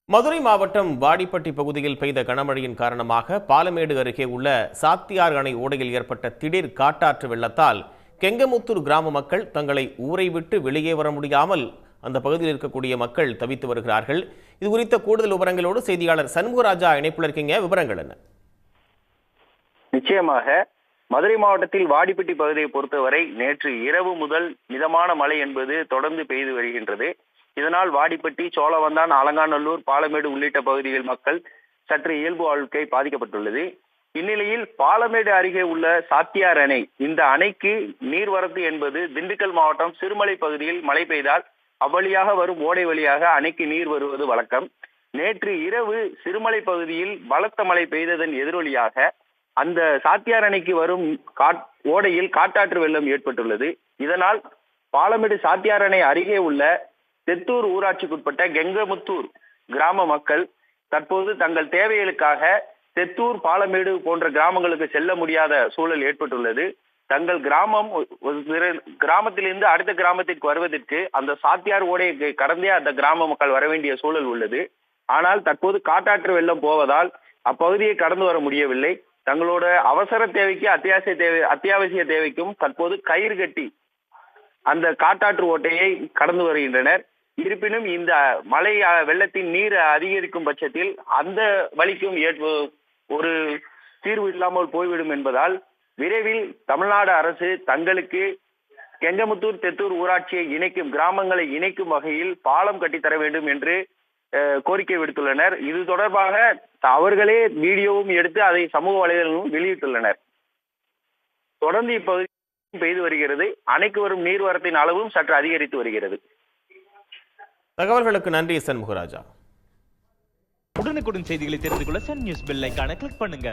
மதுரை மாவட்டம் வாடிப்பட்டி பகுதியில் பெய்த கனமழையின் காரணமாக பாலமேடு அருகே உள்ள சாத்தியார் அணை ஓடையில் ஏற்பட்ட திடீர் காட்டாற்று வெள்ளத்தால் கெங்கமுத்தூர் கிராம மக்கள் தங்களை ஊரை விட்டு வெளியே வர முடியாமல் அந்த பகுதியில் இருக்கக்கூடிய மக்கள் தவித்து வருகிறார்கள். இது குறித்த கூடுதல் விவரங்களோடு செய்தியாளர் சண்முகராஜா இணைப்புல இருக்கீங்க. விவரங்கள் என்ன? நிச்சயமாக மதுரை மாவட்டத்தில் வாடிப்பட்டி பகுதியை பொறுத்தவரை நேற்று இரவு முதல் மிதமான மழை என்பது தொடர்ந்து பெய்து வருகின்றது. இதனால் வாடிப்பட்டி, சோழவந்தான், அலங்காநல்லூர், பாலமேடு உள்ளிட்ட பகுதிகள் மக்கள் சற்று இயல்பு வாழ்க்கை பாதிக்கப்பட்டுள்ளது. இந்நிலையில் பாலமேடு அருகே உள்ள சாத்தியார் அணை, இந்த அணைக்கு நீர்வரத்து என்பது திண்டுக்கல் மாவட்டம் சிறுமலை பகுதியில் மழை பெய்தால் அவ்வழியாக வரும் ஓடை வழியாக அணைக்கு நீர் வருவது வழக்கம். நேற்று இரவு சிறுமலை பகுதியில் பலத்த மழை பெய்ததன் எதிரொலியாக அந்த சாத்தியார் அணைக்கு வரும் ஓடையில் காட்டாற்று வெள்ளம் ஏற்பட்டுள்ளது. இதனால் பாலமேடு சாத்தியார் அணை அருகே உள்ள தெத்தூர் ஊராட்சிக்குட்பட்ட கெங்கமுத்தூர் கிராம மக்கள் தற்போது தங்கள் தேவைகளுக்காக தெத்தூர், பாலமேடு போன்ற கிராமங்களுக்கு செல்ல முடியாத சூழல் ஏற்பட்டுள்ளது. தங்கள் கிராமத்திலிருந்து அடுத்த கிராமத்திற்கு வருவதற்கு அந்த சாத்தியார் ஓடையை கடந்தே அந்த கிராம மக்கள் வர வேண்டிய சூழல் உள்ளது. ஆனால் தற்போது காட்டாற்று வெள்ளம் போவதால் அப்பகுதியை கடந்து வர முடியவில்லை. தங்களோட அவசர தேவைக்கு அத்தியாவசிய தேவைக்கும் தற்போது கயிறு கட்டி அந்த காட்டாற்று ஓட்டையை கடந்து வருகின்றனர். இருப்பினும் இந்த மழை வெள்ளத்தின் நீர் அதிகரிக்கும் பட்சத்தில் அந்த வழிக்கும் ஒரு தீர்வு இல்லாமல் போய்விடும் என்பதால் விரைவில் தமிழ்நாடு அரசு தங்களுக்கு கெங்கமுத்தூர், தெத்தூர் ஊராட்சியை இணைக்கும் கிராமங்களை இணைக்கும் வகையில் பாலம் கட்டித்தர வேண்டும் என்று கோரிக்கை விடுத்துள்ளனர். இது தொடர்பாக அவர்களே வீடியோவும் எடுத்து அதை சமூக வலைதளங்களும் வெளியிட்டுள்ளனர். தொடர்ந்து இப்பகுதி பெய்து வருகிறது. அணைக்கு வரும் நீர்வரத்தின் அளவும் சற்று அதிகரித்து வருகிறது. தகவல்களுக்கு நன்றி சண்முகராஜா. உடனுக்குடன் செய்திகளை தெரிந்து கொள்ள சன் நியூஸ் பெல் ஐகானை கிளிக் பண்ணுங்க.